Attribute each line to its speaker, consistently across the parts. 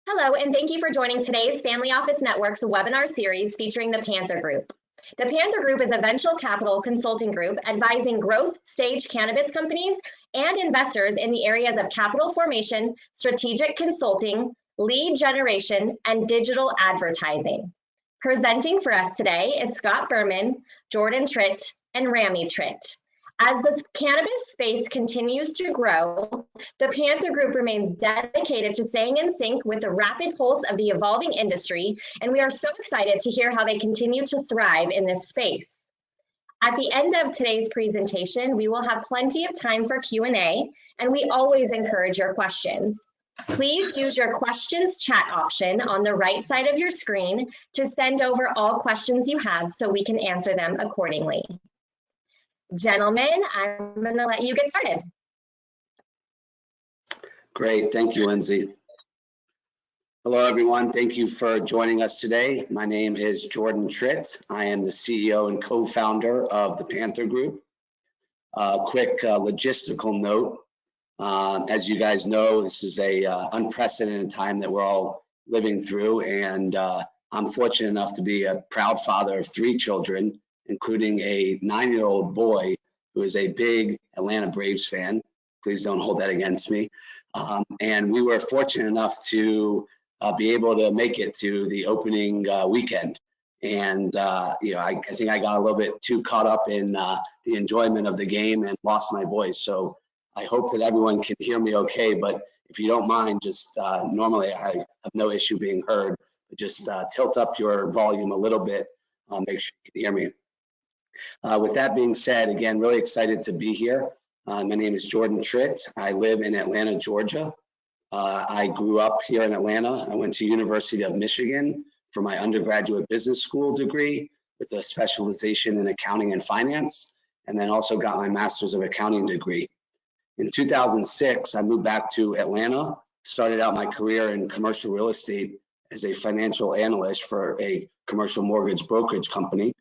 Speaker 1: Hello, and thank you for joining today's Family Office Network's webinar series featuring the Panther Group. The Panther Group is a venture capital consulting group advising growth stage cannabis companies and investors in the areas of capital formation, strategic consulting, lead generation, and digital advertising. Presenting for us today is Scott Berman, Jordan Tritt, and Rami Tritt. As the cannabis space continues to grow, the Panther Group remains dedicated to staying in sync with the rapid pulse of the evolving industry, and we are so excited to hear how they continue to thrive in this space. At the end of today's presentation, we will have plenty of time for Q&A, and we always encourage your questions. Please use your questions chat option on the right side of your screen to send over all questions you have so we can answer them accordingly. Gentlemen, I'm going to let you get started.
Speaker 2: Great, thank you, Lindsay. Hello, everyone. Thank you for joining us today. My name is Jordan Tritt. I am the CEO and co-founder of the Panther Group. Quick logistical note. As you guys know, this is a unprecedented time that we're all living through, and I'm fortunate enough to be a proud father of 3 children, including a 9-year-old boy who is a big Atlanta Braves fan. Please don't hold that against me. And we were fortunate enough to be able to make it to the opening weekend. And I think I got a little bit too caught up in the enjoyment of the game and lost my voice. So I hope that everyone can hear me okay, but if you don't mind, just normally I have no issue being heard, but just tilt up your volume a little bit, make sure you can hear me. With that being said, again, really excited to be here. My name is Jordan Tritt. I live in Atlanta, Georgia. I grew up here in Atlanta. I went to University of Michigan for my undergraduate business school degree with a specialization in accounting and finance, and then also got my master's of accounting degree. In 2006, I moved back to Atlanta, started out my career in commercial real estate as a financial analyst for a commercial mortgage brokerage company.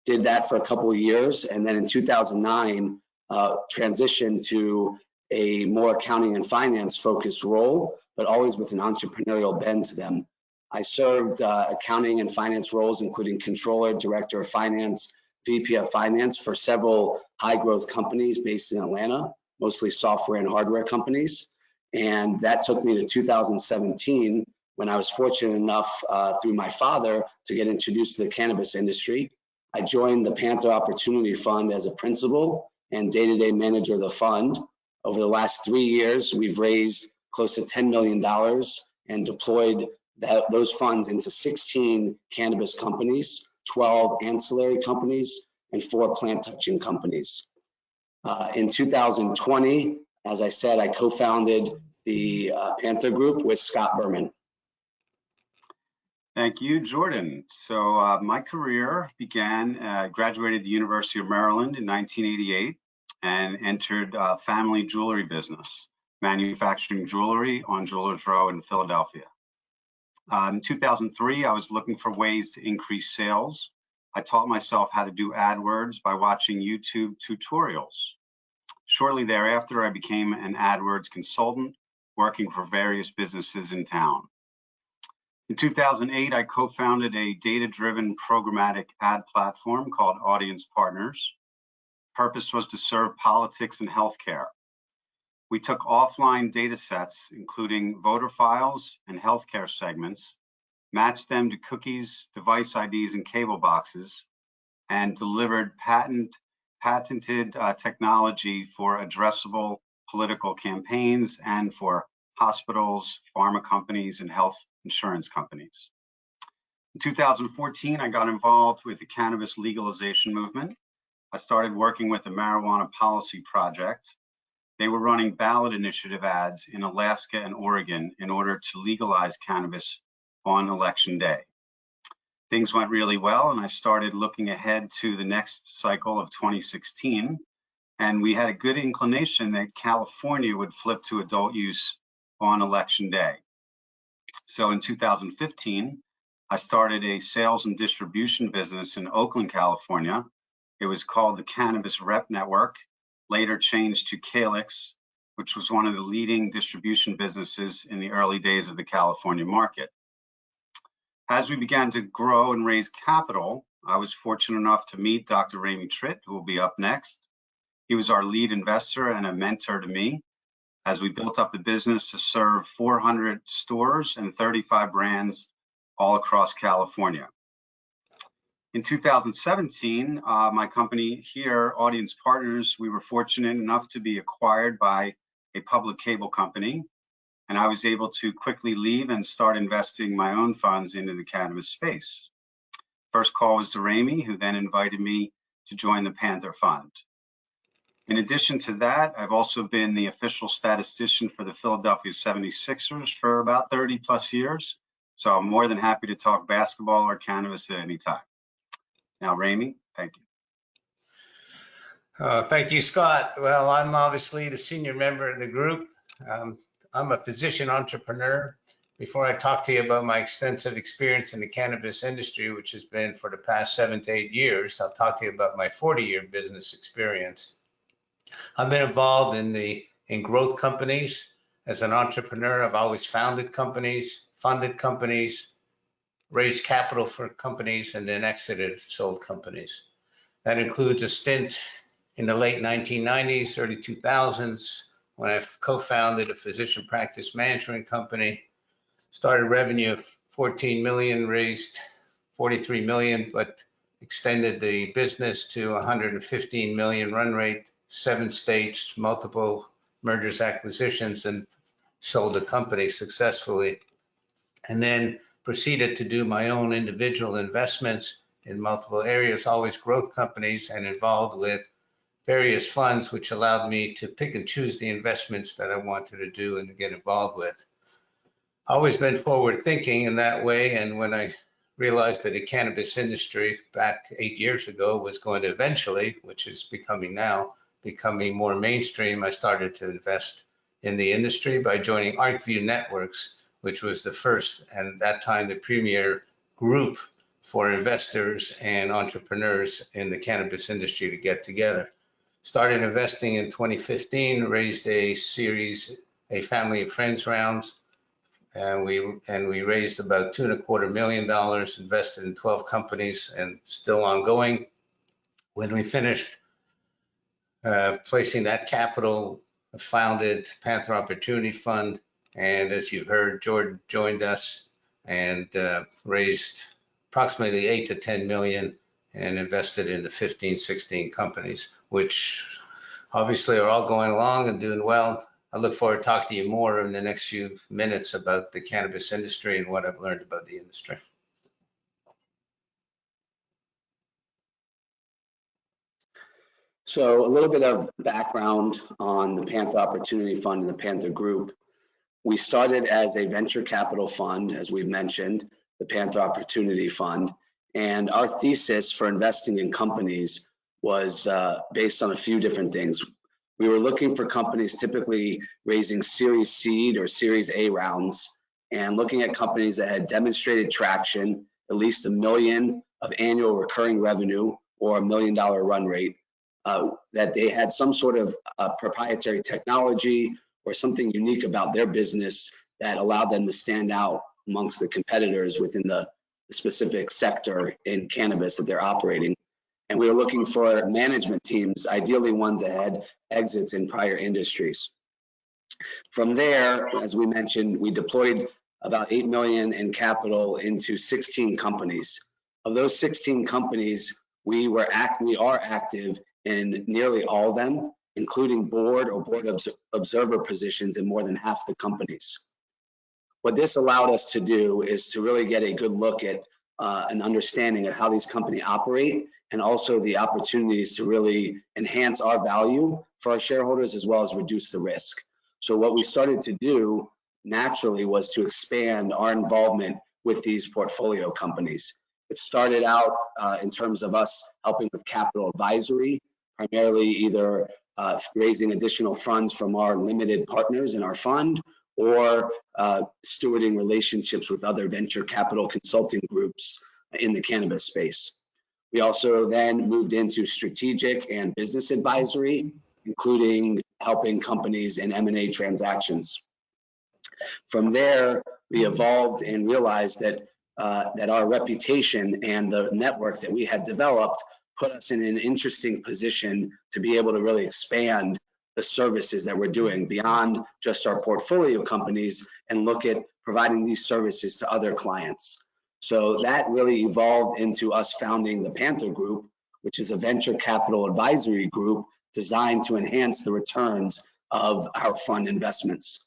Speaker 2: Did that for a couple of years, and then in 2009, transitioned to a more accounting and finance focused role, but always with an entrepreneurial bend to them. I served accounting and finance roles, including controller, director of finance, VP of finance for several high growth companies based in Atlanta, mostly software and hardware companies. And that took me to 2017, when I was fortunate enough through my father to get introduced to the cannabis industry. I joined the Panther Opportunity Fund as a principal and day-to-day manager of the fund. Over the last 3 years, we've raised close to $10 million and deployed those funds into 16 cannabis companies, 12 ancillary companies, and 4 plant-touching companies. In 2020, as I said, I co-founded the Panther Group with Scott Berman.
Speaker 3: Thank you, Jordan. So my career began, graduated the University of Maryland in 1988 and entered family jewelry business, manufacturing jewelry on Jewelers Row in Philadelphia. In 2003, I was looking for ways to increase sales. I taught myself how to do AdWords by watching YouTube tutorials. Shortly thereafter, I became an AdWords consultant, working for various businesses in town. In 2008, I co-founded a data-driven programmatic ad platform called Audience Partners. Purpose was to serve politics and healthcare. We took offline data sets, including voter files and healthcare segments, matched them to cookies, device IDs, and cable boxes, and delivered patented technology for addressable political campaigns and for hospitals, pharma companies, and health insurance companies. In 2014, I got involved with the cannabis legalization movement. I started working with the Marijuana Policy Project. They were running ballot initiative ads in Alaska and Oregon in order to legalize cannabis on election day. Things went really well, and I started looking ahead to the next cycle of 2016. And we had a good inclination that California would flip to adult use on election day. So in 2015, I started a sales and distribution business in Oakland, California. It was called the Cannabis Rep Network, later changed to Calyx, which was one of the leading distribution businesses in the early days of the California market. As we began to grow and raise capital, I was fortunate enough to meet Dr. Ramey Tritt, who will be up next. He was our lead investor and a mentor to me as we built up the business to serve 400 stores and 35 brands all across California. In 2017, my company here, Audience Partners, we were fortunate enough to be acquired by a public cable company, and I was able to quickly leave and start investing my own funds into the cannabis space. First call was to Ramey, who then invited me to join the Panther Fund. In addition to that, I've also been the official statistician for the Philadelphia 76ers for about 30 plus years, so I'm more than happy to talk basketball or cannabis at any time. Now, Ramey, thank you.
Speaker 4: Thank you, Scott. Well, I'm obviously the senior member of the group. I'm a physician entrepreneur. Before I talk to you about my extensive experience in the cannabis industry, which has been for the past 7 to 8 years, I'll talk to you about my 40-year business experience. I've been involved in growth companies. As an entrepreneur, I've always founded companies, funded companies, raised capital for companies, and then exited, sold companies. That includes a stint in the late 1990s, early 2000s, when I co-founded a physician practice management company, started revenue of 14 million, raised 43 million, but extended the business to 115 million run rate, 7 states, multiple mergers, acquisitions, and sold the company successfully. And then proceeded to do my own individual investments in multiple areas, always growth companies, and involved with various funds, which allowed me to pick and choose the investments that I wanted to do and to get involved with. Always been forward thinking in that way, and when I realized that the cannabis industry back 8 years ago was going to eventually, which is becoming now, becoming more mainstream, I started to invest in the industry by joining ArcView Networks, which was the first, and at that time, the premier group for investors and entrepreneurs in the cannabis industry to get together. Started investing in 2015, raised a family and friends rounds, and we raised about $2.25 million, invested in 12 companies, and still ongoing. When we finished placing that capital, I founded Panther Opportunity Fund, and as you've heard, Jordan joined us and raised approximately 8 to 10 million and invested into 15, 16 companies, which obviously are all going along and doing well. I look forward to talking to you more in the next few minutes about the cannabis industry and what I've learned about the industry.
Speaker 2: So a little bit of background on the Panther Opportunity Fund and the Panther Group. We started as a venture capital fund, as we've mentioned, the Panther Opportunity Fund, and our thesis for investing in companies was based on a few different things. We were looking for companies typically raising Series Seed or Series A rounds, and looking at companies that had demonstrated traction, at least $1 million of annual recurring revenue or $1 million run rate, that they had some sort of proprietary technology or something unique about their business that allowed them to stand out amongst the competitors within the specific sector in cannabis that they're operating. And we were looking for management teams, ideally ones that had exits in prior industries. From there, as we mentioned, we deployed about 8 million in capital into 16 companies. Of those 16 companies, we are active in nearly all of them, including board or board observer positions in more than half the companies. What this allowed us to do is to really get a good look at an understanding of how these companies operate, and also the opportunities to really enhance our value for our shareholders as well as reduce the risk. So what we started to do naturally was to expand our involvement with these portfolio companies. It started out in terms of us helping with capital advisory, primarily either raising additional funds from our limited partners in our fund, or stewarding relationships with other venture capital consulting groups in the cannabis space. We also then moved into strategic and business advisory, including helping companies in M&A transactions. From there, we evolved and realized that that our reputation and the network that we had developed put us in an interesting position to be able to really expand the services that we're doing beyond just our portfolio companies and look at providing these services to other clients. So that really evolved into us founding the Panther Group, which is a venture capital advisory group designed to enhance the returns of our fund investments.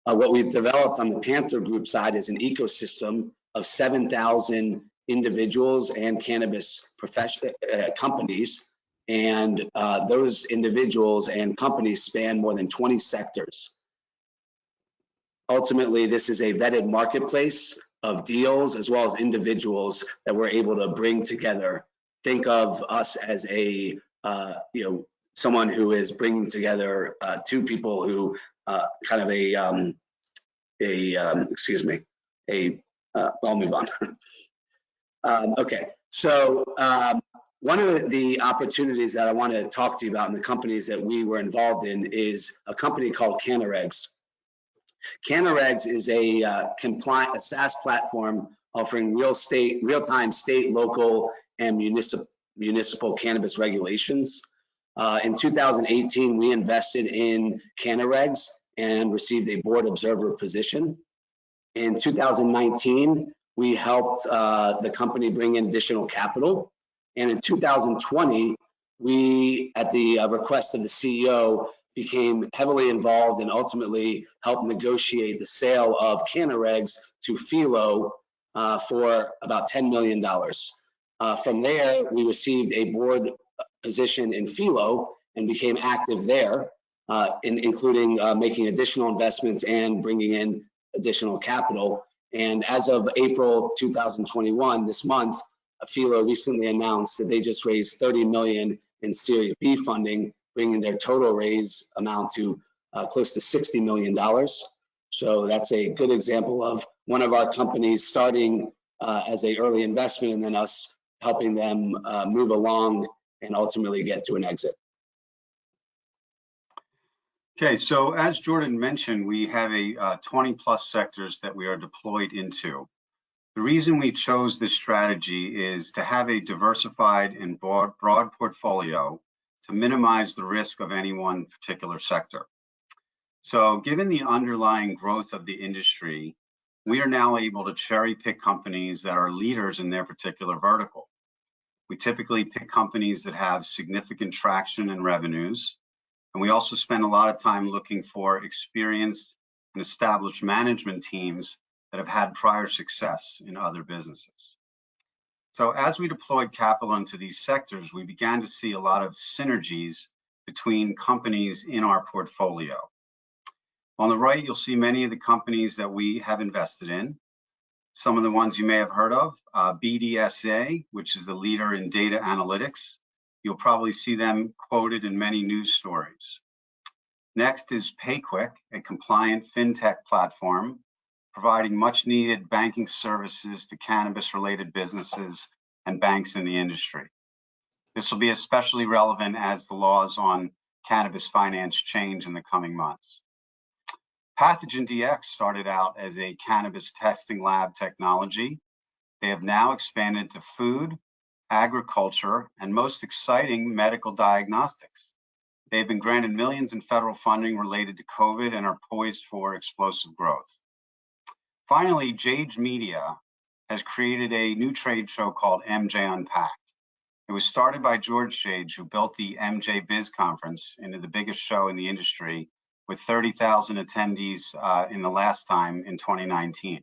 Speaker 2: What we've developed on the Panther Group side is an ecosystem of 7,000 individuals and cannabis companies, and those individuals and companies span more than 20 sectors. Ultimately, this is a vetted marketplace of deals as well as individuals that we're able to bring together. Think of us as a someone who is bringing together two people who kind of I'll move on. Okay, so one of the opportunities that I want to talk to you about in the companies that we were involved in is a company called Cannabis. Cannabis is a SaaS platform offering real-time state, local, and municipal cannabis regulations. In 2018, we invested in Cannabis and received a board observer position. In 2019, we helped the company bring in additional capital. And in 2020, we, at the request of the CEO, became heavily involved and ultimately helped negotiate the sale of Cannabis to Philo for about $10 million. From there, we received a board position in Philo and became active there, including making additional investments and bringing in additional capital. And as of April 2021, this month, Philo recently announced that they just raised $30 million in Series B funding, bringing their total raise amount to close to $60 million. So that's a good example of one of our companies starting as an early investment and then us helping them move along and ultimately get to an exit.
Speaker 3: Okay, so as Jordan mentioned, we have a 20 plus sectors that we are deployed into. The reason we chose this strategy is to have a diversified and broad portfolio to minimize the risk of any one particular sector. So given the underlying growth of the industry, we are now able to cherry pick companies that are leaders in their particular vertical. We typically pick companies that have significant traction and revenues. And we also spend a lot of time looking for experienced and established management teams that have had prior success in other businesses. So as we deployed capital into these sectors, we began to see a lot of synergies between companies in our portfolio. On the right, you'll see many of the companies that we have invested in. Some of the ones you may have heard of, BDSA, which is a leader in data analytics. You'll probably see them quoted in many news stories. Next is PayQuick, a compliant fintech platform, providing much needed banking services to cannabis related businesses and banks in the industry. This will be especially relevant as the laws on cannabis finance change in the coming months. Pathogen DX started out as a cannabis testing lab technology. They have now expanded to food, agriculture, and most exciting, medical diagnostics. They've been granted millions in federal funding related to COVID and are poised for explosive growth. Finally, Jage Media has created a new trade show called MJ Unpacked. It was started by George Jage, who built the MJ Biz Conference into the biggest show in the industry with 30,000 attendees in the last time in 2019.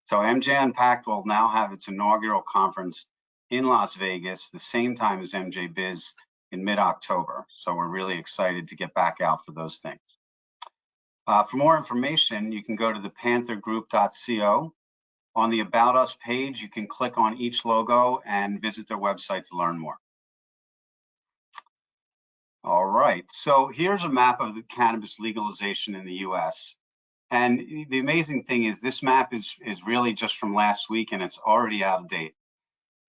Speaker 3: So MJ Unpacked will now have its inaugural conference in Las Vegas, the same time as MJ Biz in mid-October. So we're really excited to get back out for those things. For more information, you can go to thepanthergroup.co. On the About Us page, you can click on each logo and visit their website to learn more. All right, so here's a map of the cannabis legalization in the US. And the amazing thing is this map is really just from last week and it's already out of date.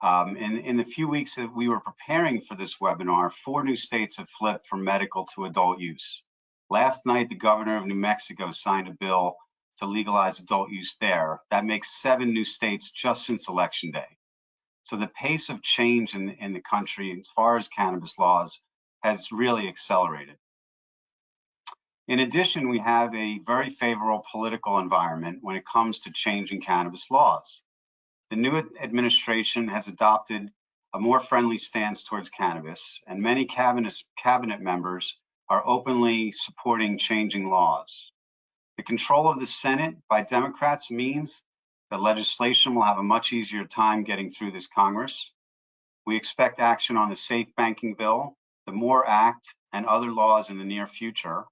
Speaker 3: In the few weeks that we were preparing for this webinar, 4 new states have flipped from medical to adult use. Last night, the governor of New Mexico signed a bill to legalize adult use there. That makes 7 new states just since Election Day. So the pace of change in the country as far as cannabis laws has really accelerated. In addition, we have a very favorable political environment when it comes to changing cannabis laws. The new administration has adopted a more friendly stance towards cannabis, and many cabinet members are openly supporting changing laws. The control of the Senate by Democrats means that legislation will have a much easier time getting through this Congress. We expect action on the Safe Banking Bill, the MORE Act, and other laws in the near future,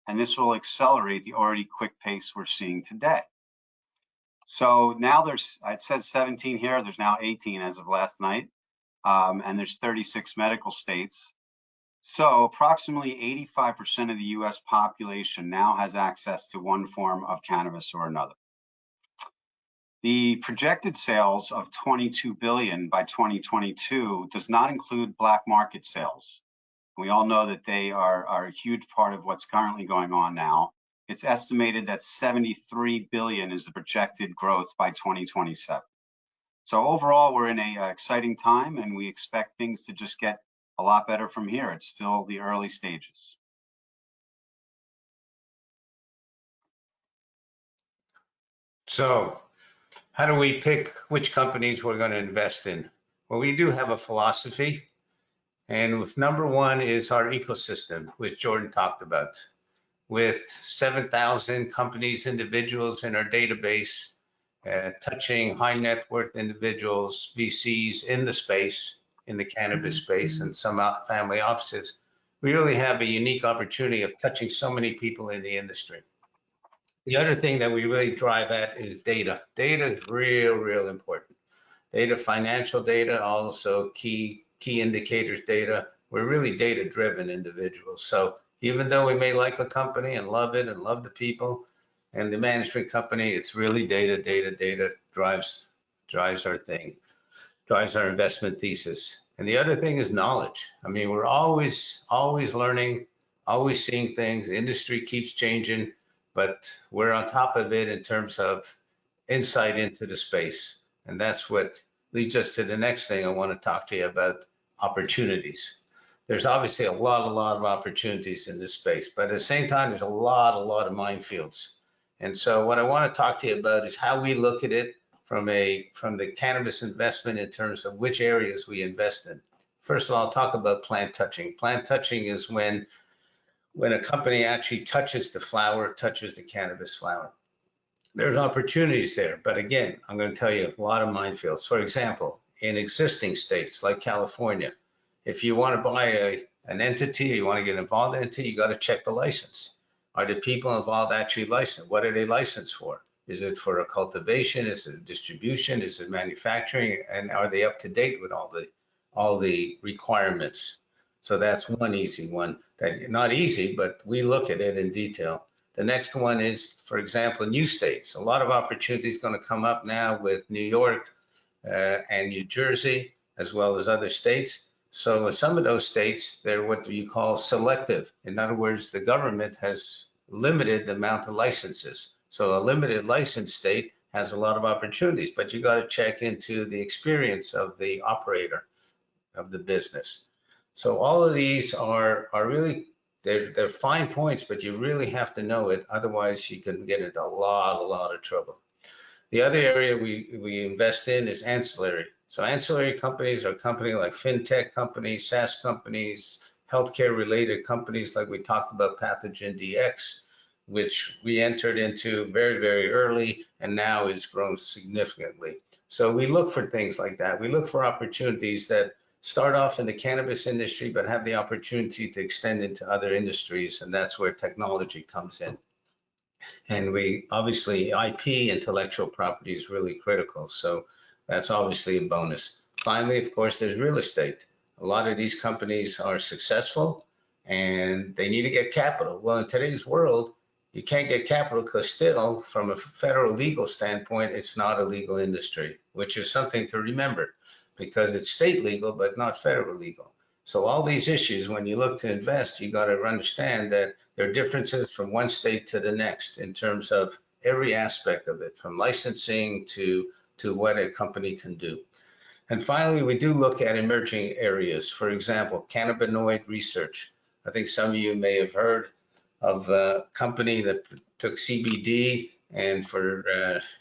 Speaker 3: and this will accelerate the already quick pace we're seeing today. So now it says 17 here, there's now 18 as of last night, and there's 36 medical states. So approximately 85% of the US population now has access to one form of cannabis or another. The projected sales of $22 billion by 2022 does not include black market sales. We all know that they are a huge part of what's currently going on now. It's estimated that 73 billion is the projected growth by 2027. So overall, we're in an exciting time, and we expect things to just get a lot better from here. It's still the early stages.
Speaker 4: So how do we pick which companies we're going to invest in? Well, we do have a philosophy, and number one is our ecosystem, which Jordan talked about. With 7,000 companies, individuals in our database, touching high net worth individuals, VCs in the space, in the cannabis space, and some family offices, we really have a unique opportunity of touching so many people in the industry. The other thing that we really drive at is data. Data is real important. Data, financial data, also key indicators data. We're really data-driven individuals. So even though we may like a company and love it and love the people and the management company, it's really data drives our thing, drives our investment thesis. And the other thing is knowledge. I mean, we're always learning, always seeing things. The industry keeps changing, but we're on top of it in terms of insight into the space. And that's what leads us to the next thing I want to talk to you about, opportunities. There's obviously a lot of opportunities in this space, but at the same time, there's a lot of minefields. And so what I want to talk to you about is how we look at it from the cannabis investment in terms of which areas we invest in. First of all, I'll talk about plant touching. Plant touching is when a company actually touches the flower, touches the cannabis flower. There's opportunities there, but again, I'm going to tell you a lot of minefields. For example, in existing states like California, if you want to buy an entity, you want to get involved in an entity, you got to check the license. Are the people involved actually licensed? What are they licensed for? Is it for a cultivation? Is it a distribution? Is it manufacturing? And are they up to date with all the requirements? So that's one easy one. That not easy, but we look at it in detail. The next one is, for example, new states. A lot of opportunities going to come up now with New York and New Jersey, as well as other states. So in some of those states, they're what you call selective. In other words, the government has limited the amount of licenses. So a limited license state has a lot of opportunities, but you got to check into the experience of the operator of the business. So all of these are really, they're fine points, but you really have to know it. Otherwise, you can get into a lot of trouble. The other area we invest in is ancillary. So ancillary companies are companies like fintech companies, SaaS companies, healthcare related companies like we talked about Pathogen DX, which we entered into very early and now is grown significantly. So we look for things like that. We look for opportunities that start off in the cannabis industry, but have the opportunity to extend into other industries. And that's where technology comes in. And we obviously IP, intellectual property, is really critical. So that's obviously a bonus. Finally, of course, there's real estate. A lot of these companies are successful and they need to get capital. Well, in today's world, you can't get capital because still, from a federal legal standpoint, it's not a legal industry, which is something to remember. because it's state legal, but not federal legal. So all these issues, when you look to invest, you got to understand that there are differences from one state to the next in terms of every aspect of it, from licensing to what a company can do. And finally, we do look at emerging areas. For example, cannabinoid research. I think some of you may have heard of a company that took CBD and for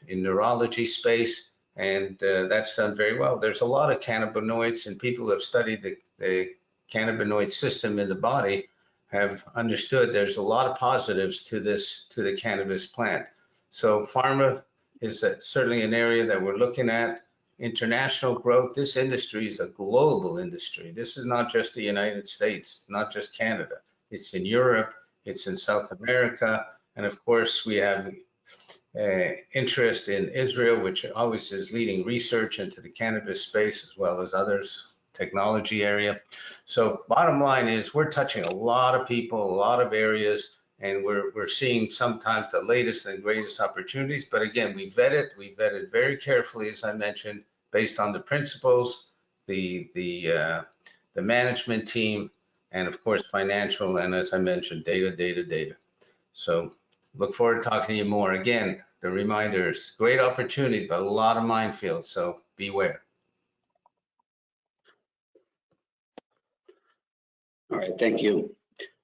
Speaker 4: in neurology space, and that's done very well. There's a lot of cannabinoids, and people who have studied the cannabinoid system in the body have understood there's a lot of positives to the cannabis plant. So pharma is certainly an area that we're looking at. International growth. This industry is a global industry. This is not just the United States, not just Canada. It's in Europe, it's in South America, and of course we have interest in Israel, which always is leading research into the cannabis space as well as others, technology area. So bottom line is we're touching a lot of people, a lot of areas, and we're seeing sometimes the latest and greatest opportunities. But again, we vetted very carefully, as I mentioned, based on the principles, the management team, and of course financial, and as I mentioned, data. So look forward to talking to you more. Again, the reminder is great opportunity, but a lot of minefields, so beware.
Speaker 2: All right, thank you.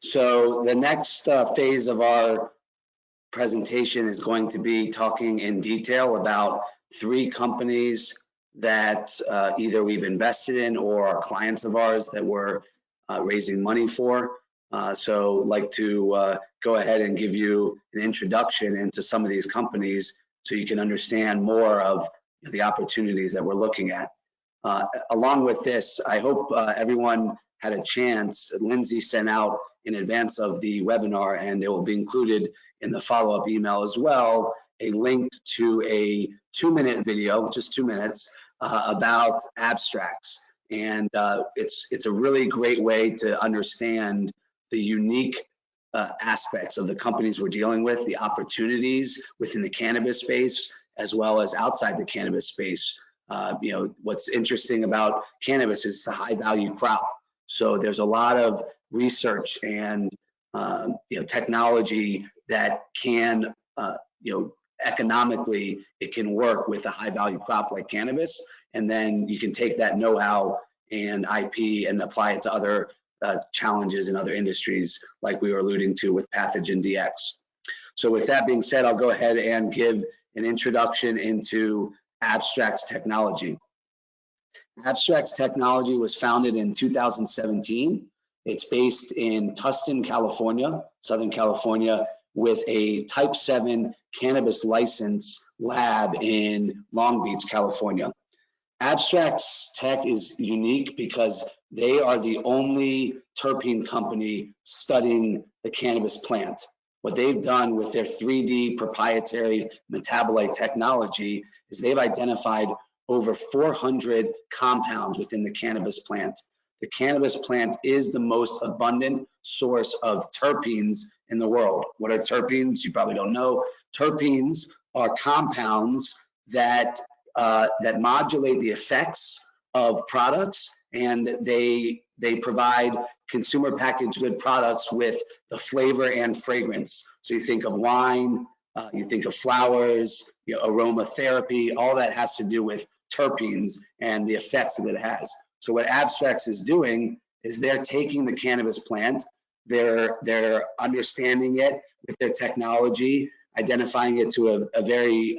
Speaker 2: So the next phase of our presentation is going to be talking in detail about 3 companies that either we've invested in or are clients of ours that we're raising money for. So I'd like to go ahead and give you an introduction into some of these companies so you can understand more of the opportunities that we're looking at. Along with this, I hope everyone had a chance. Lindsay sent out in advance of the webinar, and it will be included in the follow-up email as well, a link to a 2-minute video, just 2 minutes, about abstracts. And it's a really great way to understand the unique aspects of the companies we're dealing with, the opportunities within the cannabis space, as well as outside the cannabis space. You know, what's interesting about cannabis is it's a high value crop. So there's a lot of research and technology that can, economically, it can work with a high value crop like cannabis. And then you can take that know-how and IP and apply it to other challenges in other industries, like we were alluding to with Pathogen DX. So with that being said, I'll go ahead and give an introduction into Abstracts Technology. Abstracts Technology was founded in 2017. It's based in Tustin, California, Southern California, with a Type 7 cannabis license lab in Long Beach, California. Abstracts Tech is unique because they are the only terpene company studying the cannabis plant. What they've done with their 3D proprietary metabolite technology is they've identified over 400 compounds within the cannabis plant. The cannabis plant is the most abundant source of terpenes in the world. What are terpenes? You probably don't know. Terpenes are compounds that modulate the effects of products, and they provide consumer packaged good products with the flavor and fragrance. So you think of wine, you think of flowers, aromatherapy, all that has to do with terpenes and the effects that it has. So what Abstracts is doing is they're taking the cannabis plant, they're understanding it with their technology, identifying it to a very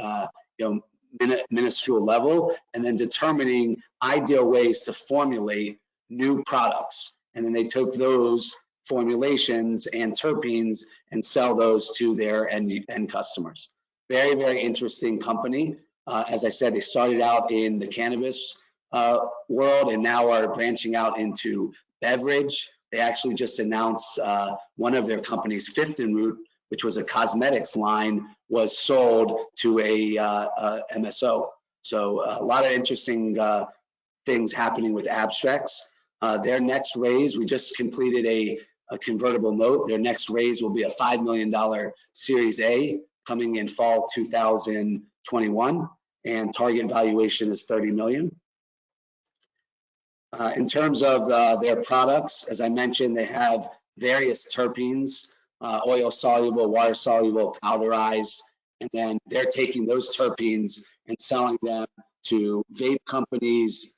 Speaker 2: minuscule level, and then determining ideal ways to formulate new products. And then they took those formulations and terpenes and sell those to their end customers. Very, very interesting company. As I said, they started out in the cannabis world and now are branching out into beverage. They actually just announced one of their companies, Fifth and Root, which was a cosmetics line, was sold to a MSO. So a lot of interesting things happening with Abstracts. Their next raise, we just completed a convertible note. Their next raise will be a $5 million Series A coming in fall 2021, and target valuation is $30 million. In terms of their products, as I mentioned, they have various terpenes, oil soluble, water soluble, powderized, and then they're taking those terpenes and selling them to vape companies,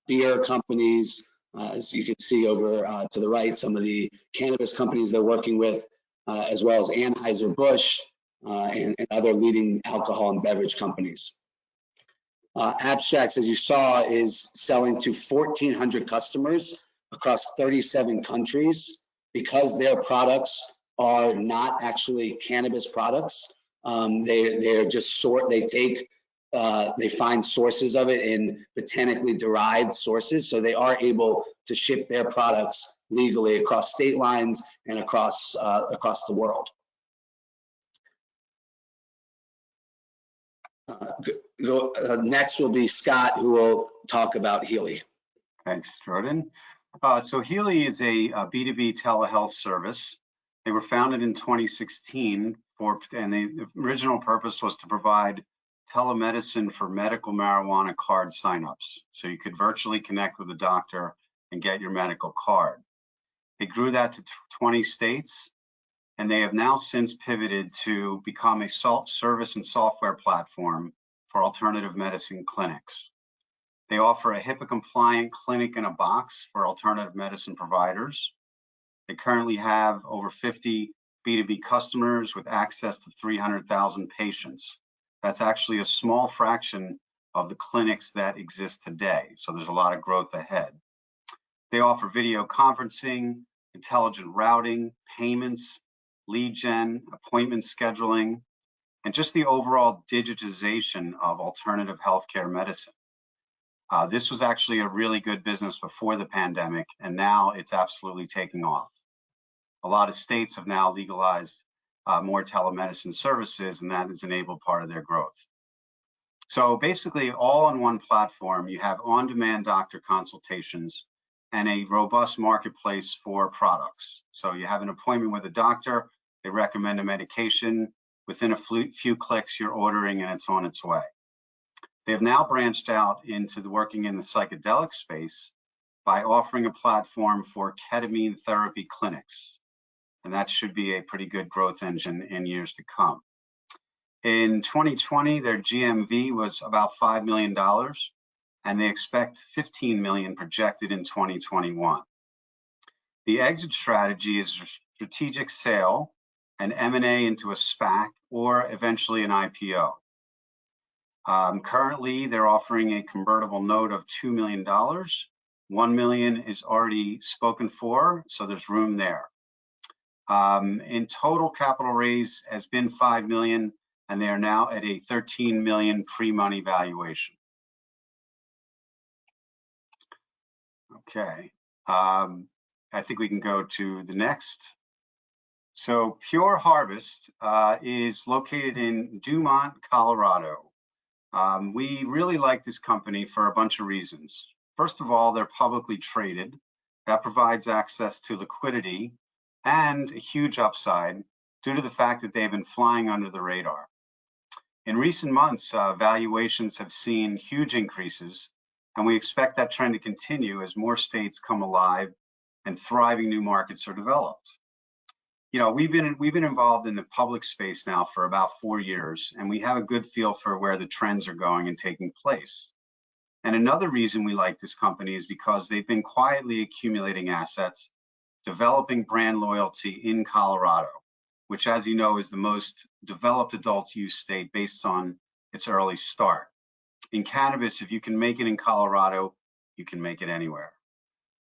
Speaker 2: beer companies, as you can see over to the right, some of the cannabis companies they're working with, as well as Anheuser-Busch and other leading alcohol and beverage companies. Abstracts, as you saw, is selling to 1,400 customers across 37 countries. Because their products are not actually cannabis products, they're just they find sources of it in botanically derived sources, so they are able to ship their products legally across state lines and across the world. Next will be Scott, who will talk about Healy.
Speaker 3: Thanks, Jordan. So Healy is a B2B telehealth service. They were founded in 2016 and the original purpose was to provide telemedicine for medical marijuana card signups. So you could virtually connect with a doctor and get your medical card. They grew that to 20 states, and they have now since pivoted to become a service and software platform for alternative medicine clinics. They offer a HIPAA-compliant clinic in a box for alternative medicine providers. They currently have over 50 B2B customers with access to 300,000 patients. That's actually a small fraction of the clinics that exist today, so there's a lot of growth ahead. They offer video conferencing, intelligent routing, payments, lead gen, appointment scheduling, and just the overall digitization of alternative healthcare medicine. This was actually a really good business before the pandemic, and now it's absolutely taking off. A lot of states have now legalized more telemedicine services, and that has enabled part of their growth. So basically, all on one platform, you have on-demand doctor consultations and a robust marketplace for products. So you have an appointment with a doctor, they recommend a medication, within a few clicks, you're ordering and it's on its way. They have now branched out into working in the psychedelic space by offering a platform for ketamine therapy clinics. And that should be a pretty good growth engine in years to come. In 2020, their GMV was about $5 million, and they expect 15 million projected in 2021. The exit strategy is a strategic sale, an M&A into a SPAC, or eventually an IPO. Currently, they're offering a convertible note of $2 million. 1 million is already spoken for, so there's room there. In total, capital raise has been 5 million, and they are now at a 13 million pre-money valuation. Okay, I think we can go to the next. So Pure Harvest is located in Dumont, Colorado. We really like this company for a bunch of reasons. First of all, they're publicly traded. That provides access to liquidity and a huge upside due to the fact that they've been flying under the radar. In recent months, valuations have seen huge increases, and we expect that trend to continue as more states come alive and thriving new markets are developed. You know, we've been involved in the public space now for about 4 years, and we have a good feel for where the trends are going and taking place. And another reason we like this company is because they've been quietly accumulating assets, developing brand loyalty in Colorado, which, as you know, is the most developed adult use state based on its early start. In cannabis, if you can make it in Colorado, you can make it anywhere.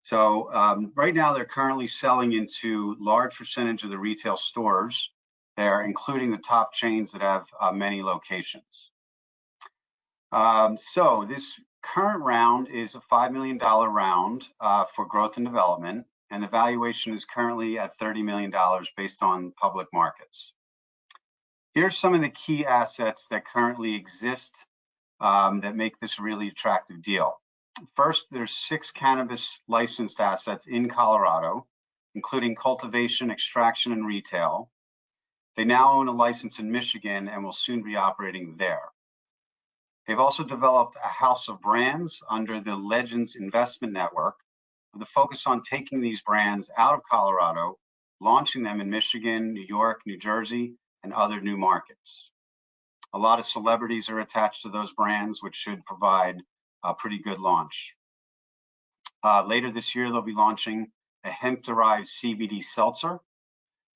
Speaker 3: So right now, they're currently selling into large percentage of the retail stores there, including the top chains that have many locations. So this current round is a $5 million round for growth and development, and the valuation is currently at $30 million based on public markets. Here's some of the key assets that currently exist that make this a really attractive deal. First, there's 6 cannabis licensed assets in Colorado, including cultivation, extraction, and retail. They now own a license in Michigan and will soon be operating there. They've also developed a house of brands under the Legends Investment Network with a focus on taking these brands out of Colorado, launching them in Michigan, New York, New Jersey, and other new markets. A lot of celebrities are attached to those brands, which should provide a pretty good launch. Later this year, they'll be launching a hemp-derived CBD seltzer.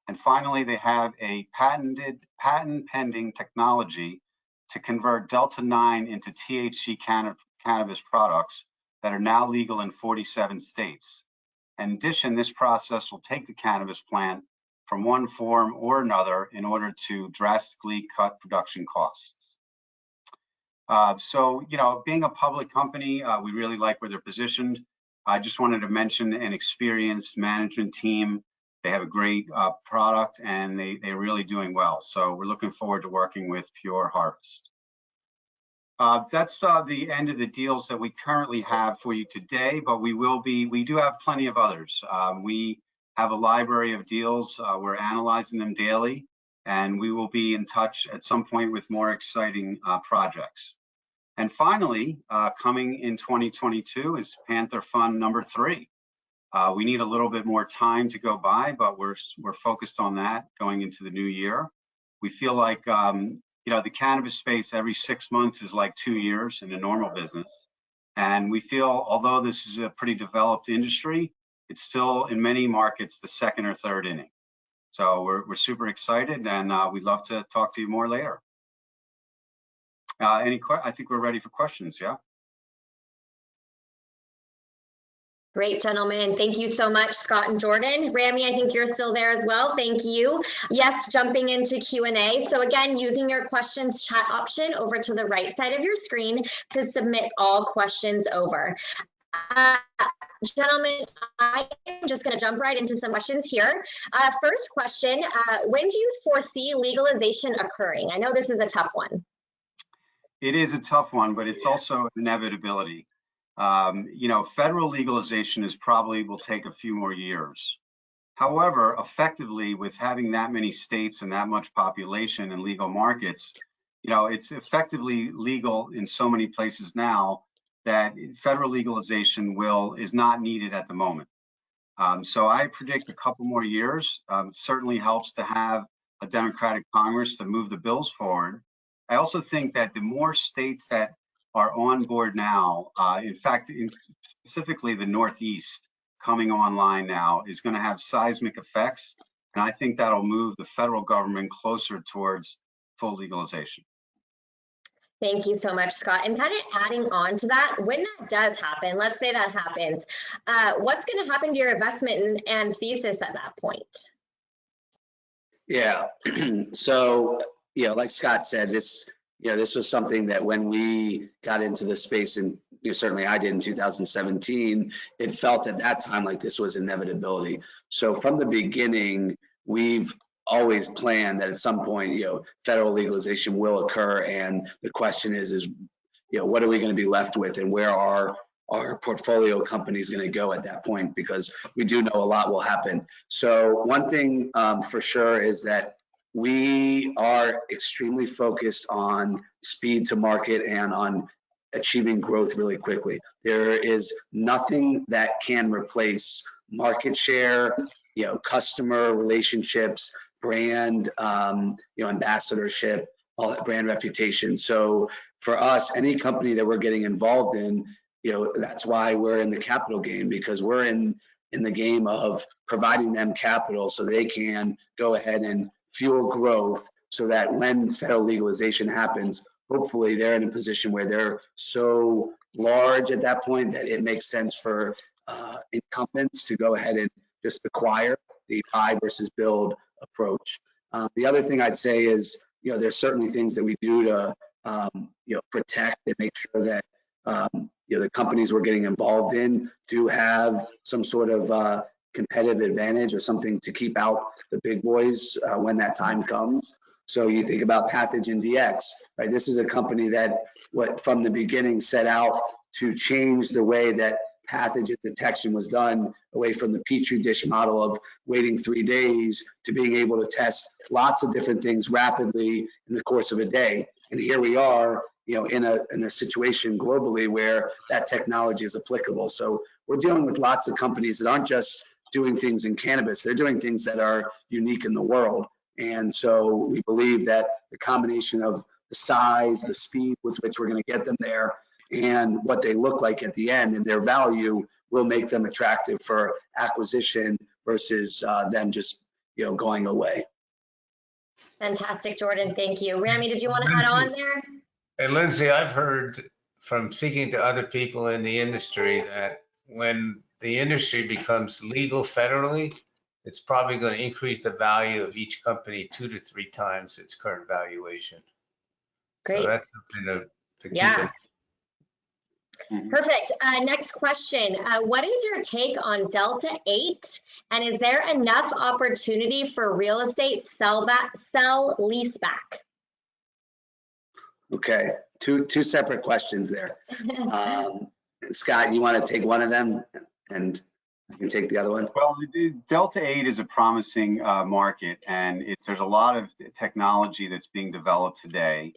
Speaker 3: And finally, they have a patent-pending technology to convert Delta-9 into THC cannabis products that are now legal in 47 states. In addition, this process will take the cannabis plant from one form or another in order to drastically cut production costs. So, being a public company, we really like where they're positioned. I just wanted to mention an experienced management team. They have a great product and they're really doing well. So we're looking forward to working with Pure Harvest. That's the end of the deals that we currently have for you today, but we do have plenty of others. We have a library of deals. We're analyzing them daily, and we will be in touch at some point with more exciting projects. And finally, coming in 2022 is Panther Fund number 3. We need a little bit more time to go by, but we're focused on that going into the new year. We feel like the cannabis space every 6 months is like 2 years in a normal business. And we feel, although this is a pretty developed industry, it's still in many markets the 2nd or 3rd inning. So we're super excited, and we'd love to talk to you more later. I think we're ready for questions, yeah?
Speaker 1: Great, gentlemen. Thank you so much, Scott and Jordan. Rami, I think you're still there as well. Thank you. Yes, jumping into Q&A. So again, using your questions chat option over to the right side of your screen to submit all questions over. Gentlemen, I am just going to jump right into some questions here. First question, when do you foresee legalization occurring? I know this is a tough one.
Speaker 3: It is a tough one, but it's also an inevitability. Federal legalization will take a few more years. However, effectively, with having that many states and that much population and legal markets, it's effectively legal in so many places now that federal legalization is not needed at the moment. So I predict a couple more years. Certainly helps to have a Democratic Congress to move the bills forward. I also think that the more states that are on board now, in fact, specifically the Northeast coming online now is going to have seismic effects. And I think that'll move the federal government closer towards full legalization.
Speaker 1: Thank you so much, Scott. And kind of adding on to that, when that does happen, let's say that happens, what's going to happen to your investment and thesis at that point?
Speaker 2: Yeah, so, like Scott said, this was something that when we got into the space, and certainly I did in 2017, it felt at that time like this was inevitability. So from the beginning, we've always planned that at some point, federal legalization will occur, and the question is, what are we going to be left with, and where are our portfolio companies going to go at that point? Because we do know a lot will happen. So one thing for sure is that we are extremely focused on speed to market and on achieving growth really quickly. There is nothing that can replace market share, customer relationships, brand, ambassadorship, all that brand reputation. So for us, any company that we're getting involved in, that's why we're in the capital game, because we're in the game of providing them capital so they can go ahead and fuel growth, so that when federal legalization happens, hopefully they're in a position where they're so large at that point that it makes sense for incumbents to go ahead and just acquire the buy versus build approach. The other thing I'd say is, there's certainly things that we do to, protect and make sure that, the companies we're getting involved in do have some sort of competitive advantage or something to keep out the big boys when that time comes. So you think about Pathogen DX, right? This is a company that from the beginning set out to change the way that pathogen detection was done, away from the Petri dish model of waiting 3 days to being able to test lots of different things rapidly in the course of a day. And here we are, in a situation globally where that technology is applicable. So we're dealing with lots of companies that aren't just doing things in cannabis, they're doing things that are unique in the world. And so we believe that the combination of the size, the speed with which we're going to get them there, and what they look like at the end and their value will make them attractive for acquisition versus them just going away.
Speaker 1: Fantastic, Jordan. Thank you. Rami, did you want to add on there?
Speaker 4: And Lindsay, I've heard from speaking to other people in the industry that when the industry becomes legal federally, it's probably going to increase the value of each company 2 to 3 times its current valuation.
Speaker 1: Great.
Speaker 4: So that's something to keep
Speaker 1: Yeah.
Speaker 4: in.
Speaker 1: Perfect. Next question. What is your take on Delta 8? And is there enough opportunity for real estate sell leaseback?
Speaker 2: Okay, two separate questions there. Scott, you want to take one of them and I can take the other one?
Speaker 3: Well, Delta 8 is a promising market, and there's a lot of technology that's being developed today,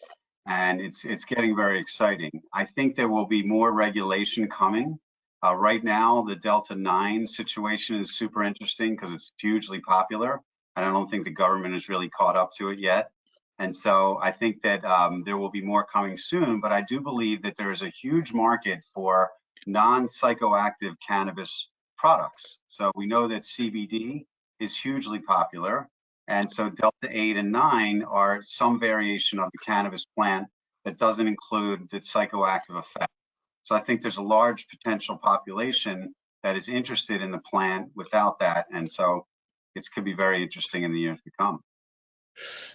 Speaker 3: and it's getting very exciting. I think there will be more regulation coming. Right now, the Delta 9 situation is super interesting because it's hugely popular, and I don't think the government has really caught up to it yet. And so I think that there will be more coming soon, but I do believe that there is a huge market for non-psychoactive cannabis products. So we know that CBD is hugely popular. And so Delta 8 and 9 are some variation of the cannabis plant that doesn't include the psychoactive effect. So I think there's a large potential population that is interested in the plant without that. And so it could be very interesting in the years to come.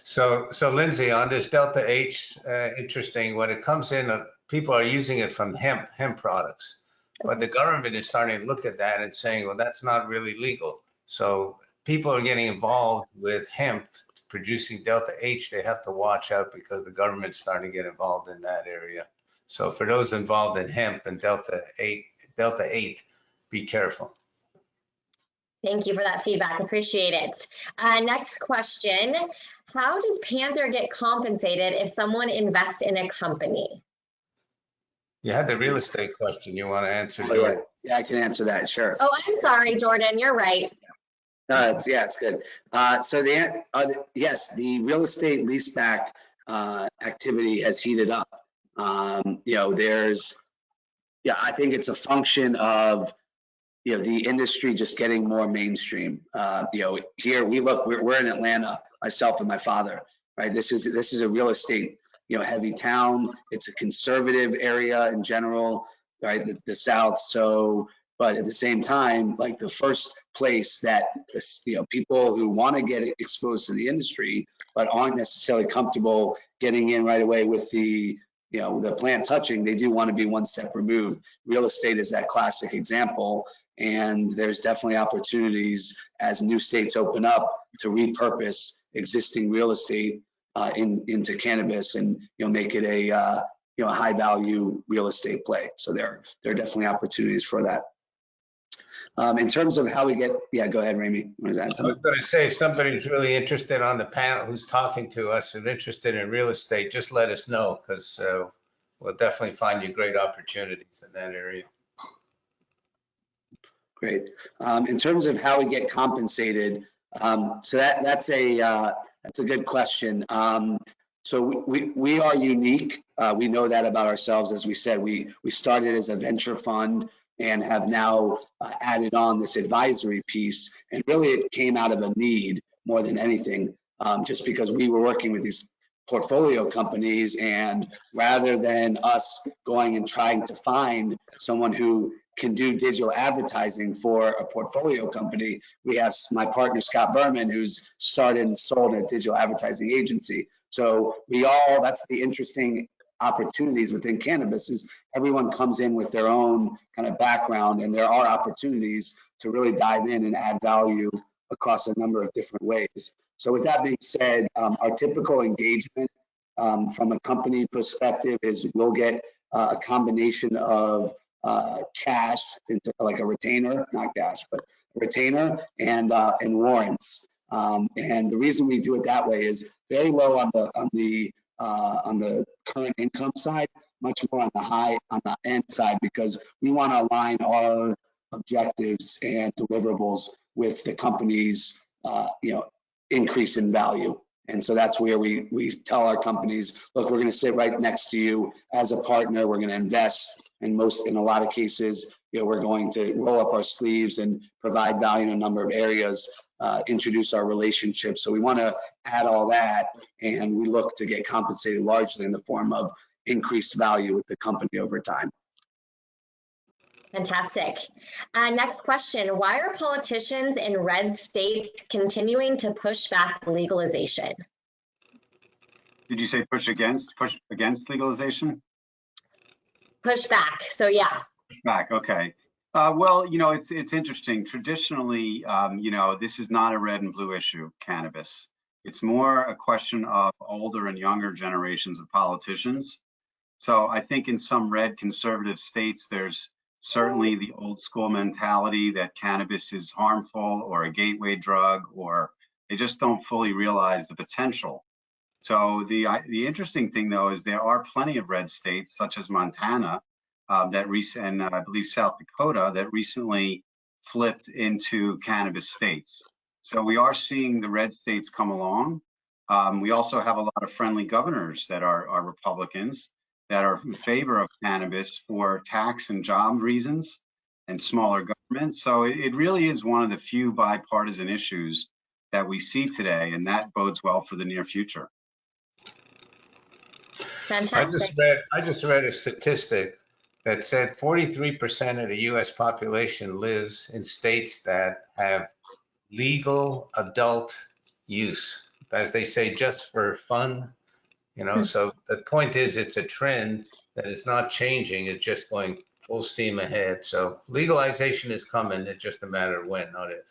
Speaker 4: So Lindsay, on this Delta H, interesting, when it comes in, people are using it from hemp products, but the government is starting to look at that and saying, well, that's not really legal. So people are getting involved with hemp producing Delta H. They have to watch out because the government's starting to get involved in that area. So for those involved in hemp and Delta 8, be careful.
Speaker 1: Thank you for that feedback. Appreciate it. Next question. How does Panther get compensated if someone invests in a company?
Speaker 4: You had the real estate question you want to answer,
Speaker 2: Oh,
Speaker 4: Jordan.
Speaker 2: yeah, I can answer that, sure.
Speaker 1: Oh, I'm sorry, Jordan. You're right.
Speaker 2: It's good. So yes, the real estate leaseback activity has heated up. I think it's a function of the industry just getting more mainstream. Here we're in Atlanta, myself and my father, right? This is a real estate heavy town. It's a conservative area in general, right? The South. So, but at the same time, like the first place that people who want to get exposed to the industry but aren't necessarily comfortable getting in right away with the plant touching, they do want to be one step removed. Real estate is that classic example, and there's definitely opportunities as new states open up to repurpose existing real estate into cannabis and make it a high value real estate play. So there are definitely opportunities for that. In terms of how we get, go ahead, Rami. What is that?
Speaker 4: I was going to say, if somebody's really interested on the panel who's talking to us and interested in real estate, just let us know, because we'll definitely find you great opportunities in that area.
Speaker 2: Great. In terms of how we get compensated, so that's a good question. So we are unique. We know that about ourselves. As we said, we started as a venture fund and have now added on this advisory piece. And really it came out of a need more than anything, just because we were working with these portfolio companies, and rather than us going and trying to find someone who can do digital advertising for a portfolio company, we have my partner Scott Berman, who's started and sold a digital advertising agency. So that's the interesting opportunities within cannabis, is everyone comes in with their own kind of background, and there are opportunities to really dive in and add value across a number of different ways. So with that being said, our typical engagement from a company perspective is we'll get a combination of cash into like a retainer, not cash, but a retainer, and warrants. And the reason we do it that way is very low on the on the current income side, much more on the end side, because we want to align our objectives and deliverables with the company's increase in value. And so that's where we tell our companies, look, we're going to sit right next to you as a partner. We're going to invest, and in a lot of cases, we're going to roll up our sleeves and provide value in a number of areas, introduce our relationships. So we want to add all that, and we look to get compensated largely in the form of increased value with the company over time.
Speaker 1: Fantastic. Next question, why are politicians in red states continuing to push back legalization?
Speaker 3: Did you say push against legalization?
Speaker 1: Push back, so yeah.
Speaker 3: Push back, okay. Well, it's interesting. Traditionally, this is not a red and blue issue, cannabis. It's more a question of older and younger generations of politicians. So I think in some red conservative states, there's certainly the old school mentality that cannabis is harmful or a gateway drug, or they just don't fully realize the potential. So the interesting thing, though, is there are plenty of red states, such as Montana, and I believe South Dakota, that recently flipped into cannabis states. So we are seeing the red states come along. We also have a lot of friendly governors that are Republicans that are in favor of cannabis for tax and job reasons and smaller government. So it really is one of the few bipartisan issues that we see today, and that bodes well for the near future.
Speaker 1: Fantastic.
Speaker 4: I just read a statistic that said 43% of the US population lives in states that have legal adult use, as they say, just for fun. So the point is, it's a trend that is not changing. It's just going full steam ahead. So legalization is coming. It's just a matter of when, not if.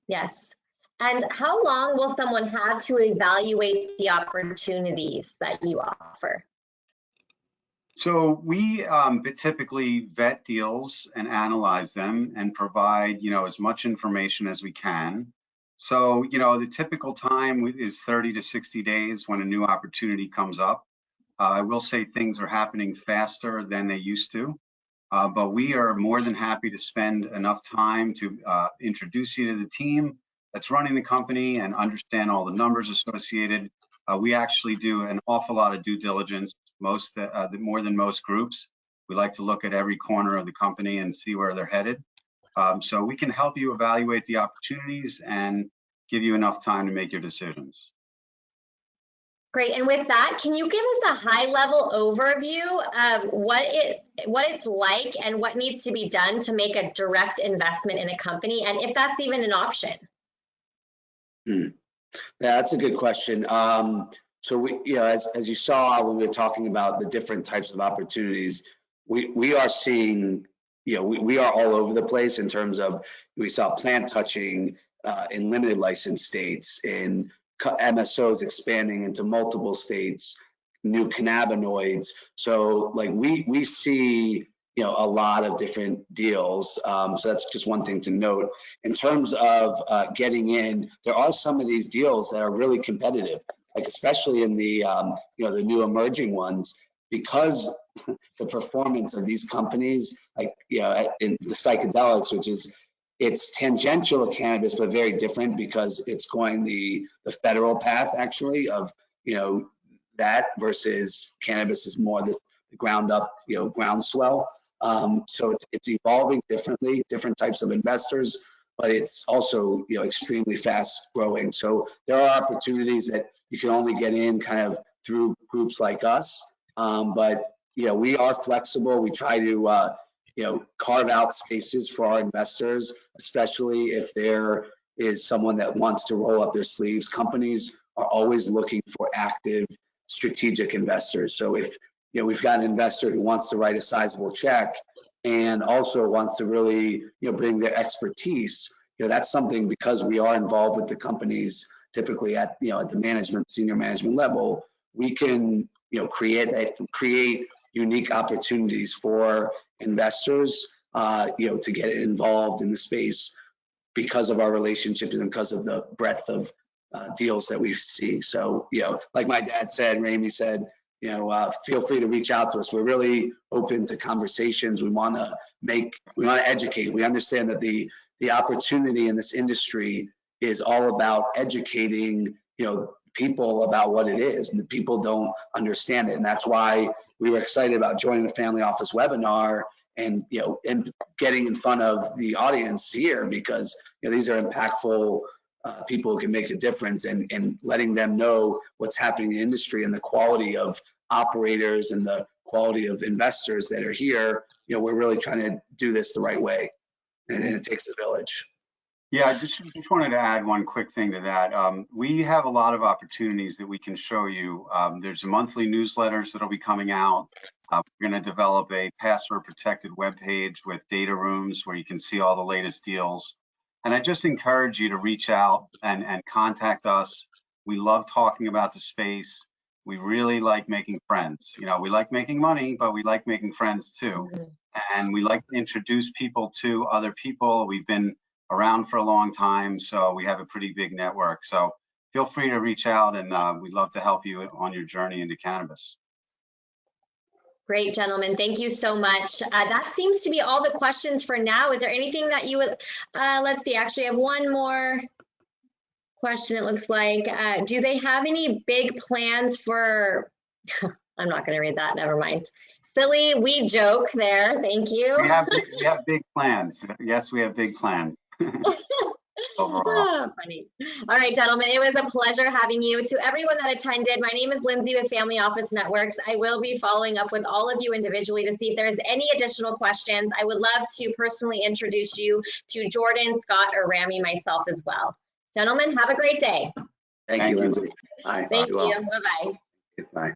Speaker 1: Yes. And how long will someone have to evaluate the opportunities that you offer?
Speaker 3: So we typically vet deals and analyze them and provide, as much information as we can. So, the typical time is 30 to 60 days when a new opportunity comes up. I will say things are happening faster than they used to, but we are more than happy to spend enough time to introduce you to the team that's running the company and understand all the numbers associated. We actually do an awful lot of due diligence, more than most groups. We like to look at every corner of the company and see where they're headed. So we can help you evaluate the opportunities and give you enough time to make your decisions.
Speaker 1: Great. And with that, can you give us a high-level overview of what it's like and what needs to be done to make a direct investment in a company, and if that's even an option?
Speaker 2: Yeah, that's a good question. So we, as you saw when we were talking about the different types of opportunities, we are seeing, we are all over the place in terms of, we saw plant touching in limited license states, in MSOs expanding into multiple states, new cannabinoids. So like we see, a lot of different deals. So that's just one thing to note. In terms of getting in, there are some of these deals that are really competitive, like especially in the, the new emerging ones, because the performance of these companies, like, in the psychedelics, which is, it's tangential to cannabis, but very different because it's going the federal path actually of, that versus cannabis is more the ground up, groundswell. So it's evolving differently, different types of investors, but it's also, extremely fast growing. So there are opportunities that you can only get in kind of through groups like us. But, we are flexible. We try to, carve out spaces for our investors, especially if there is someone that wants to roll up their sleeves. Companies are always looking for active strategic investors. So if, we've got an investor who wants to write a sizable check and also wants to really, bring their expertise, that's something, because we are involved with the companies typically at, at the senior management level, we can, create unique opportunities for investors, to get involved in the space because of our relationships and because of the breadth of deals that we see. So, like my dad said, Ramey said, feel free to reach out to us. We're really open to conversations. We want to educate. We understand that the opportunity in this industry is all about educating, people about what it is, and the people don't understand it. And that's why we were excited about joining the family office webinar and, and getting in front of the audience here, because, these are impactful people who can make a difference, and letting them know what's happening in the industry and the quality of operators and the quality of investors that are here. We're really trying to do this the right way, and it takes a village.
Speaker 3: Yeah, I just wanted to add one quick thing to that. We have a lot of opportunities that we can show you. There's monthly newsletters that'll be coming out. We're going to develop a password protected webpage with data rooms where you can see all the latest deals. And I just encourage you to reach out and contact us. We love talking about the space. We really like making friends. We like making money, but we like making friends too. And we like to introduce people to other people. We've been around for a long time, so we have a pretty big network. So feel free to reach out, and we'd love to help you on your journey into cannabis.
Speaker 1: Great, gentlemen. Thank you so much. That seems to be all the questions for now. Is there anything that you would, let's see, actually I have one more question, it looks like. Do they have any big plans for, I'm not going to read that, never mind. Silly, we joke there, thank you.
Speaker 3: We have big plans. Yes, we have big plans.
Speaker 1: Oh, funny. All right, gentlemen, it was a pleasure having you. To everyone that attended, my name is Lindsay with Family Office Networks. I will be following up with all of you individually to see if there's any additional questions. I would love to personally introduce you to Jordan, Scott, or Rami, myself as well. Gentlemen, have a great day.
Speaker 2: Thank you, Lindsay. Bye.
Speaker 1: Thank you. Bye-bye.
Speaker 2: Bye.